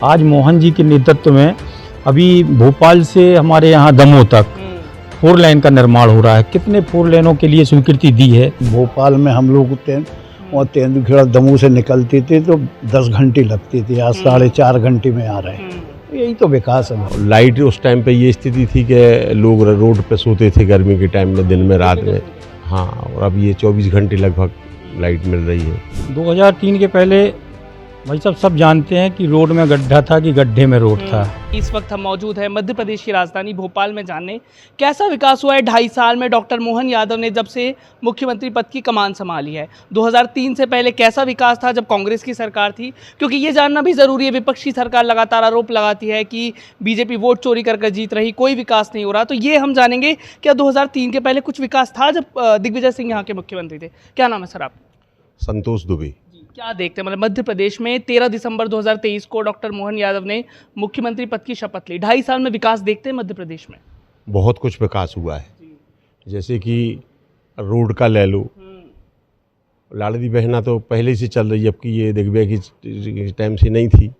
आज मोहन जी के नेतृत्व में अभी भोपाल से हमारे यहाँ दमोह तक 4 लेन का निर्माण हो रहा है। कितने 4 लेनों के लिए स्वीकृति दी है। भोपाल में हम लोग और तेंदुखेड़ा दमोह से निकलते थे तो 10 घंटे लगती थी, आज 4.5 घंटे में आ रहे हैं। यही तो विकास है। लाइट उस टाइम पे ये स्थिति थी कि लोग रोड पे सोते थे गर्मी के टाइम में, दिन में, रात में। हाँ, और अब ये 24 घंटे लगभग लाइट मिल रही है। 2003 के पहले भाई साहब सब जानते हैं कि रोड में गड्ढा था कि गड्ढे में रोड था। इस वक्त हम मौजूद हैं मध्य प्रदेश की राजधानी भोपाल में जानने कैसा विकास हुआ है 2.5 साल में डॉक्टर मोहन यादव ने जब से मुख्यमंत्री पद की कमान संभाली है। 2003 से पहले कैसा विकास था जब कांग्रेस की सरकार थी, क्योंकि ये जानना भी ज़रूरी है। विपक्षी सरकार लगातार आरोप लगाती है कि बीजेपी वोट चोरी कर जीत रही, कोई विकास नहीं हो रहा। तो ये हम जानेंगे क्या 2003 के पहले कुछ विकास था जब दिग्विजय सिंह यहाँ के मुख्यमंत्री थे। क्या नाम है सर आप? संतोष दुबे। क्या देखते हैं, मतलब मध्य प्रदेश में 13 दिसंबर 2023 को डॉक्टर मोहन यादव ने मुख्यमंत्री पद की शपथ ली। 2.5 साल में विकास देखते हैं मध्य प्रदेश में? बहुत कुछ विकास हुआ है, जैसे कि रोड का ले लो। लाड़ली बहना तो पहले से चल रही है, जबकि ये दिग्विजय की टाइम से नहीं थी।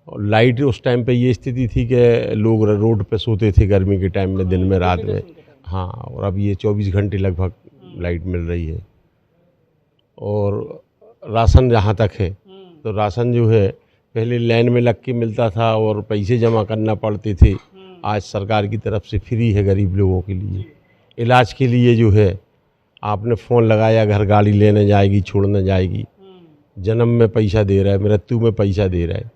और लाइट उस टाइम पे ये स्थिति थी कि लोग रोड पे सोते थे गर्मी के टाइम में, दिन में, रात में। हाँ, और अब ये 24 घंटे लगभग लाइट मिल रही है। और राशन जहाँ तक है तो राशन जो है पहले लाइन में लग के मिलता था और पैसे जमा करना पड़ते थे। आज सरकार की तरफ से फ्री है गरीब लोगों के लिए। इलाज के लिए जो है आपने फ़ोन लगाया, घर गाड़ी लेने जाएगी, छोड़ने जाएगी। जन्म में पैसा दे रहा है, मृत्यु में पैसा दे रहा है।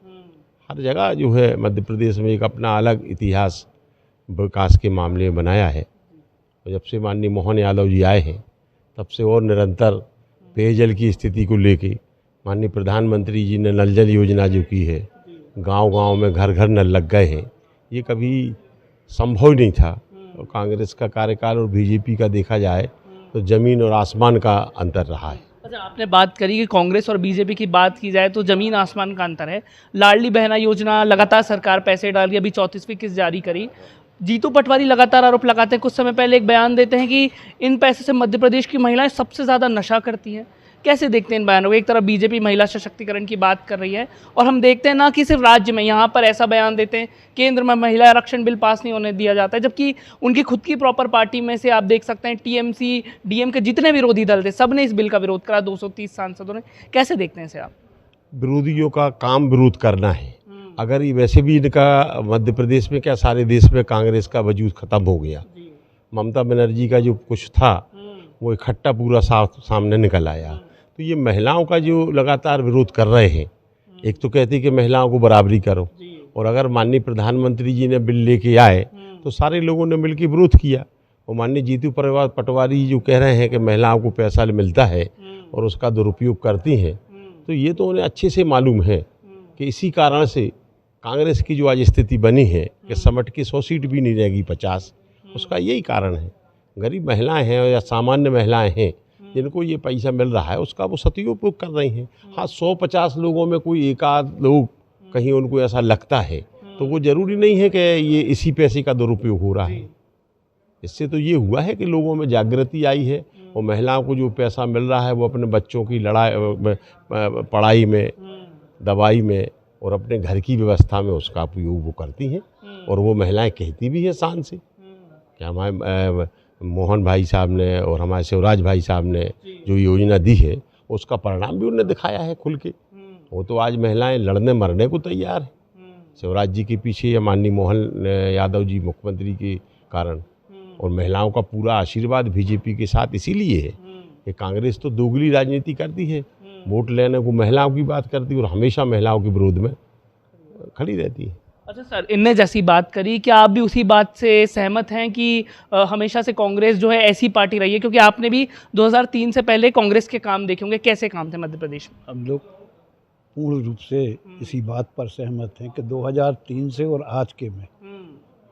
हर जगह जो है मध्य प्रदेश में एक अपना अलग इतिहास विकास के मामले में बनाया है। और जब से माननीय मोहन यादव जी आए हैं तब से और निरंतर पेयजल की स्थिति को लेके माननीय प्रधानमंत्री जी ने नल जल योजना जो की है, गांव-गांव में घर घर नल लग गए हैं। ये कभी संभव नहीं था। और कांग्रेस का कार्यकाल और बीजेपी का देखा जाए तो ज़मीन और आसमान का अंतर रहा है। अच्छा, आपने बात करी कि कांग्रेस और बीजेपी की बात की जाए तो ज़मीन आसमान का अंतर है। लाडली बहना योजना लगातार सरकार पैसे डाल रही है, अभी 34वीं किस्त जारी करी। जीतू पटवारी लगातार आरोप लगाते हैं, कुछ समय पहले एक बयान देते हैं कि इन पैसे से मध्य प्रदेश की महिलाएं सबसे ज़्यादा नशा करती हैं। कैसे देखते हैं इन बयानों को? एक तरफ बीजेपी महिला सशक्तिकरण की बात कर रही है और हम देखते हैं ना कि सिर्फ राज्य में, यहाँ पर ऐसा बयान देते हैं केंद्र में महिला आरक्षण बिल पास नहीं होने दिया जाता है, जबकि उनकी खुद की प्रॉपर पार्टी में से आप देख सकते हैं टीएमसी डीएम के जितने विरोधी दल थे सब ने इस बिल का विरोध करा, 230 सांसदों ने। कैसे देखते हैं इसे आप? विरोधियों का काम विरोध करना है। अगर ये वैसे भी इनका मध्य प्रदेश में क्या सारे देश में कांग्रेस का वजूद ख़त्म हो गया। ममता बनर्जी का जो कुछ था वो इकट्ठा पूरा सामने निकल आया। तो ये महिलाओं का जो लगातार विरोध कर रहे हैं, एक तो कहते हैं कि महिलाओं को बराबरी करो, और अगर माननीय प्रधानमंत्री जी ने बिल लेके आए तो सारे लोगों ने मिलकर विरोध किया। और माननीय जीतू पटवारी जो कह रहे हैं कि महिलाओं को पैसा मिलता है और उसका दुरुपयोग करती हैं, तो ये तो उन्हें अच्छे से मालूम है कि इसी कारण से कांग्रेस की जो आज स्थिति बनी है कि समट की 100 सीट भी नहीं रहेगी 50, उसका यही कारण है। गरीब महिलाएं हैं या सामान्य महिलाएं हैं जिनको ये पैसा मिल रहा है, उसका वो सदुपयोग कर रही हैं। हाँ, 150 लोगों में कोई एक आध लोग कहीं उनको ऐसा लगता है तो वो ज़रूरी नहीं है कि ये इसी पैसे का दुरुपयोग हो रहा है। इससे तो ये हुआ है कि लोगों में जागृति आई है और महिलाओं को जो पैसा मिल रहा है वो अपने बच्चों की पढ़ाई में, दवाई में और अपने घर की व्यवस्था में उसका उपयोग वो करती हैं। और वो महिलाएं कहती भी है शान से कि हमारे मोहन भाई साहब ने और हमारे शिवराज भाई साहब ने जो योजना दी है उसका परिणाम भी उन्हें दिखाया है खुल के। वो तो आज महिलाएं लड़ने मरने को तैयार है शिवराज जी के पीछे या माननीय मोहन यादव जी मुख्यमंत्री के कारण। और महिलाओं का पूरा आशीर्वाद बीजेपी के साथ इसीलिए है कि कांग्रेस तो दोगली राजनीति करती है, वोट लेने को महिलाओं की बात करती है और हमेशा महिलाओं के विरोध में खड़ी रहती है। अच्छा सर, इनने जैसी बात करी, क्या आप भी उसी बात से सहमत हैं कि हमेशा से कांग्रेस जो है ऐसी पार्टी रही है? क्योंकि आपने भी 2003 से पहले कांग्रेस के काम देखे होंगे, कैसे काम थे मध्य प्रदेश में? हम लोग पूर्ण रूप से इसी बात पर सहमत हैं कि 2003 से और आज के में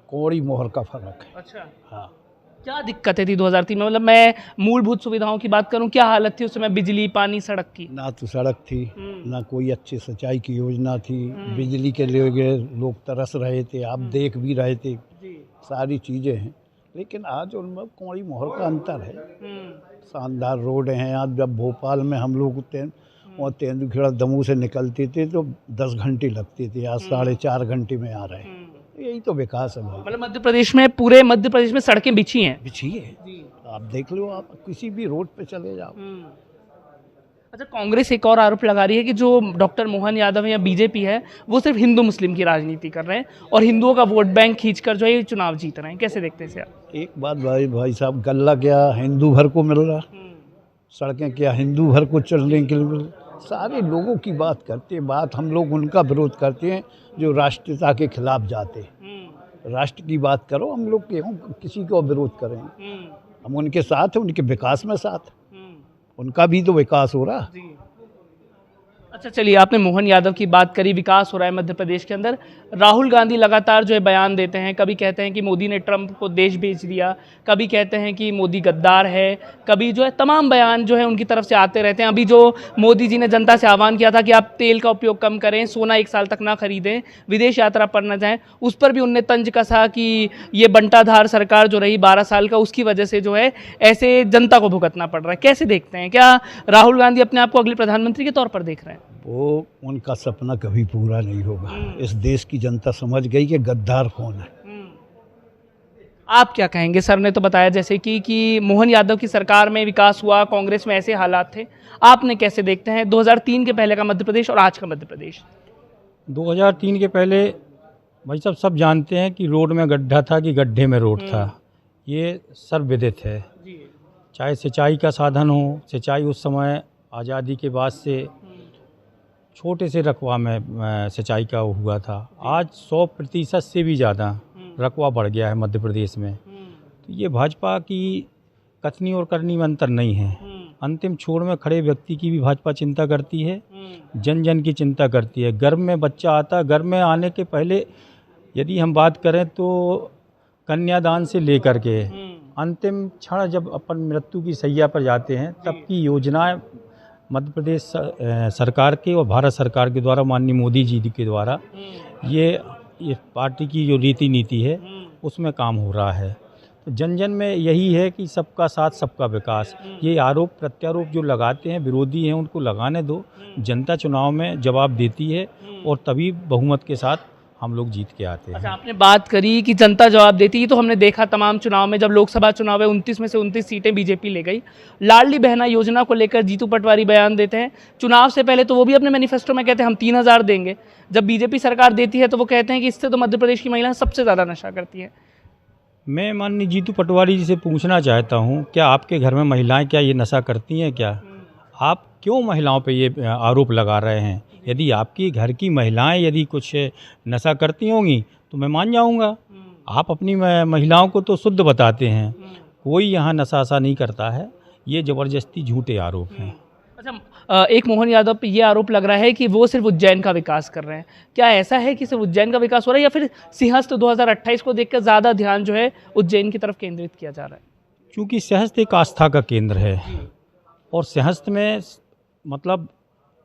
कौड़ी मोहर का फर्क है। अच्छा, हाँ, क्या दिक्कतें थी 2003 में? मतलब मैं मूलभूत सुविधाओं की बात करूं, क्या हालत थी उस समय? बिजली, पानी, सड़क की? ना तो सड़क थी, ना कोई अच्छी सिंचाई की योजना थी। बिजली के लिए लोग तरस रहे थे, आप देख भी रहे थे, सारी चीज़ें हैं। लेकिन आज उनमें कौड़ी मोहर का अंतर है। शानदार रोड हैं। आज जब भोपाल में हम लोग और तेंदुखेड़ा दमू से निकलते थे तो 10 घंटे लगते थे, आज 4.5 घंटे में आ रहे हैं। यही तो विकास है भाई। मतलब मध्य प्रदेश में, पूरे मध्य प्रदेश में सड़कें बिछी हैं। बिछी है, आप देख लो, आप किसी भी रोड पे चले जाओ। अच्छा, कांग्रेस एक और आरोप लगा रही है कि जो डॉक्टर मोहन यादव है या बीजेपी है, वो सिर्फ हिंदू मुस्लिम की राजनीति कर रहे हैं और हिंदुओं का वोट बैंक खींचकर जो है ये चुनाव जीत रहे हैं। कैसे देखते हैं इसे आप? एक बात भाई साहब, गल्ला क्या हिंदू भर को मिल रहा, सड़कें क्या हिंदू भर को चलने के लिए मिल रहा? सारे लोगों की बात करते हैं, बात हम लोग उनका विरोध करते हैं जो राष्ट्रीयता के खिलाफ जाते हैं। राष्ट्र की बात करो, हम लोग क्यों किसी को विरोध करें? हम उनके साथ हैं, उनके विकास में साथ, उनका भी तो विकास हो रहा। अच्छा, चलिए, आपने मोहन यादव की बात करी, विकास हो रहा है मध्य प्रदेश के अंदर। राहुल गांधी लगातार जो है बयान देते हैं, कभी कहते हैं कि मोदी ने ट्रंप को देश बेच दिया, कभी कहते हैं कि मोदी गद्दार है, कभी जो है तमाम बयान जो है उनकी तरफ से आते रहते हैं। अभी जो मोदी जी ने जनता से आह्वान किया था कि आप तेल का उपयोग कम करें, सोना 1 साल तक ना खरीदें, विदेश यात्रा पर न जाएं, उस पर भी उनने तंज कसा कि ये बंटाधार सरकार जो रही 12 साल का, उसकी वजह से जो है ऐसे जनता को भुगतना पड़ रहा है। कैसे देखते हैं, क्या राहुल गांधी अपने आप को अगले प्रधानमंत्री के तौर पर देख रहे हैं? वो उनका सपना कभी पूरा नहीं होगा। इस देश की जनता समझ गई कि गद्दार कौन है। आप क्या कहेंगे? सर ने तो बताया जैसे कि मोहन यादव की सरकार में विकास हुआ, कांग्रेस में ऐसे हालात थे। आपने कैसे देखते हैं 2003 के पहले का मध्य प्रदेश और आज का मध्य प्रदेश? 2003 के पहले भाई साहब सब जानते हैं कि रोड में गड्ढा था कि गड्ढे में रोड था, ये सर्वविदित है। चाहे सिंचाई का साधन हो, सिंचाई उस समय आज़ादी के बाद से छोटे से रकबा में सिंचाई का हुआ था। आज 100% से भी ज़्यादा रकबा बढ़ गया है मध्य प्रदेश में। तो ये भाजपा की कथनी और करनी में अंतर नहीं है। अंतिम छोर में खड़े व्यक्ति की भी भाजपा चिंता करती है, जन जन की चिंता करती है। गर्भ में बच्चा आता है, गर्भ में आने के पहले यदि हम बात करें तो कन्यादान से लेकर के अंतिम क्षण जब अपन मृत्यु की शैया पर जाते हैं, तब की योजनाएं मध्य प्रदेश सरकार के और भारत सरकार के द्वारा, माननीय मोदी जी के द्वारा ये पार्टी की जो रीति नीति है उसमें काम हो रहा है। तो जन जन में यही है कि सबका साथ सबका विकास। ये आरोप प्रत्यारोप जो लगाते हैं विरोधी हैं, उनको लगाने दो। जनता चुनाव में जवाब देती है और तभी बहुमत के साथ हम लोग जीत के आते हैं। अच्छा, आपने बात करी कि जनता जवाब देती है, तो हमने देखा तमाम चुनाव में, जब लोकसभा चुनाव है 29 में से 29 सीटें बीजेपी ले गई। लाडली बहना योजना को लेकर जीतू पटवारी बयान देते हैं। चुनाव से पहले तो वो भी अपने मैनिफेस्टो में कहते हैं हम 3000 देंगे। जब बीजेपी सरकार देती है तो वो कहते हैं कि इससे तो मध्य प्रदेश की महिलाएं सबसे ज़्यादा नशा करती हैं। मैं माननीय जीतू पटवारी जी से पूछना चाहता हूँ, क्या आपके घर में महिलाएं क्या ये नशा करती हैं क्या? आप क्यों महिलाओं पे ये आरोप लगा रहे हैं? यदि आपकी घर की महिलाएं यदि कुछ नशा करती होंगी तो मैं मान जाऊंगा। आप अपनी महिलाओं को तो शुद्ध बताते हैं, कोई यहाँ नशा नहीं करता है। ये ज़बरदस्ती झूठे आरोप हैं। अच्छा, एक मोहन यादव पे ये आरोप लग रहा है कि वो सिर्फ उज्जैन का विकास कर रहे हैं। क्या ऐसा है कि सिर्फ उज्जैन का विकास हो रहा है, या फिर सिंहस्थ 2028 को देखकर ज़्यादा ध्यान जो है उज्जैन की तरफ केंद्रित किया जा रहा है? क्योंकि सिंहस्थ एक आस्था का केंद्र है और सिंहस्थ में मतलब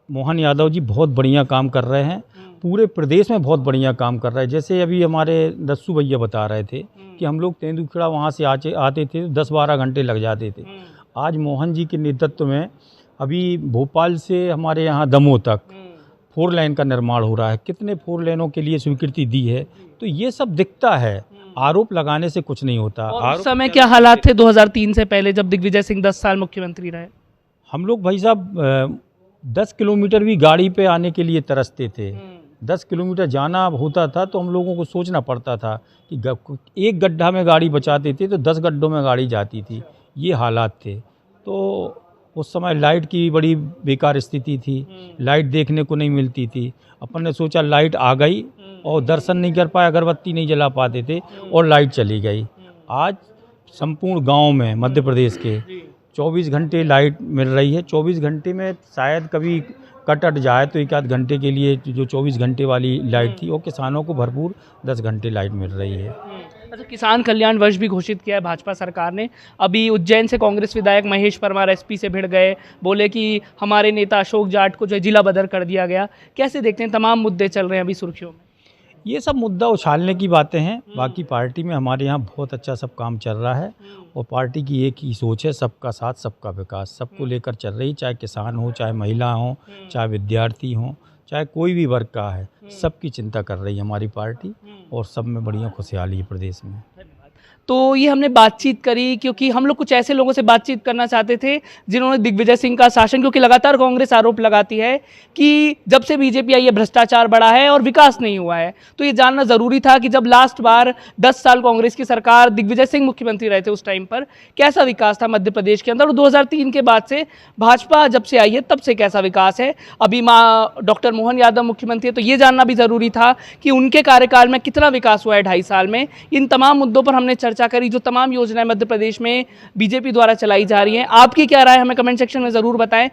मोहन यादव जी बहुत बढ़िया काम कर रहे हैं, पूरे प्रदेश में बहुत बढ़िया काम कर रहे हैं। जैसे अभी हमारे दस्सू भैया बता रहे थे कि हम लोग तेंदुखेड़ा वहाँ से आते थे 10-12 घंटे लग जाते थे। आज मोहन जी के नेतृत्व में अभी भोपाल से हमारे यहाँ दमोह तक 4 लेन का निर्माण हो रहा है। कितने 4 लेनों के लिए स्वीकृति दी है, तो ये सब दिखता है। आरोप लगाने से कुछ नहीं होता। उस समय क्या हालात थे 2003 से पहले, जब दिग्विजय सिंह 10 साल मुख्यमंत्री रहे? हम लोग भाई साहब 10 किलोमीटर भी गाड़ी पे आने के लिए तरसते थे। 10 किलोमीटर जाना होता था तो हम लोगों को सोचना पड़ता था कि एक गड्ढा में गाड़ी बचाते थे तो 10 गड्ढों में गाड़ी जाती थी। ये हालात थे। तो उस समय लाइट की बड़ी बेकार स्थिति थी, लाइट देखने को नहीं मिलती थी। अपन ने सोचा लाइट आ गई और दर्शन नहीं कर पाए, अगरबत्ती नहीं जला पाते थे और लाइट चली गई। आज संपूर्ण गांव में मध्य प्रदेश के 24 घंटे लाइट मिल रही है। 24 घंटे में शायद कभी कट जाए तो 1 आध घंटे के लिए जो 24 घंटे वाली लाइट थी, वो किसानों को भरपूर 10 घंटे लाइट मिल रही है। अच्छा, किसान कल्याण वर्ष भी घोषित किया है भाजपा सरकार ने। अभी उज्जैन से कांग्रेस विधायक महेश परमार एसपी से भिड़ गए, बोले कि हमारे नेता अशोक जाट को जो है जिला बदर कर दिया गया। कैसे देखते हैं, तमाम मुद्दे चल रहे हैं अभी सुर्खियों में? ये सब मुद्दा उछालने की बातें हैं। बाकी पार्टी में हमारे यहाँ बहुत अच्छा सब काम चल रहा है और पार्टी की एक ही सोच है, सबका साथ सबका विकास, सबको लेकर चल रही, चाहे किसान हो, चाहे महिला हो, चाहे विद्यार्थी हो, चाहे कोई भी वर्ग का है, सबकी चिंता कर रही है हमारी पार्टी और सब में बढ़िया खुशहाली है प्रदेश में। तो ये हमने बातचीत करी क्योंकि हम लोग कुछ ऐसे लोगों से बातचीत करना चाहते थे जिन्होंने दिग्विजय सिंह का शासन, क्योंकि लगातार कांग्रेस आरोप लगाती है कि जब से बीजेपी आई है भ्रष्टाचार बढ़ा है और विकास नहीं हुआ है। तो ये जानना ज़रूरी था कि जब लास्ट बार 10 साल कांग्रेस की सरकार, दिग्विजय सिंह मुख्यमंत्री रहे थे उस टाइम पर, कैसा विकास था मध्य प्रदेश के अंदर, और 2003 के बाद से भाजपा जब से आई है तब से कैसा विकास है। अभी डॉक्टर मोहन यादव मुख्यमंत्री है, तो ये जानना भी ज़रूरी था कि उनके कार्यकाल में कितना विकास हुआ है 2.5 साल में। इन तमाम मुद्दों पर हमने चर्चा करी, जो तमाम योजनाएं मध्य प्रदेश में बीजेपी द्वारा चलाई जा रही हैं। आपकी क्या राय, हमें कमेंट सेक्शन में ज़रूर बताएं।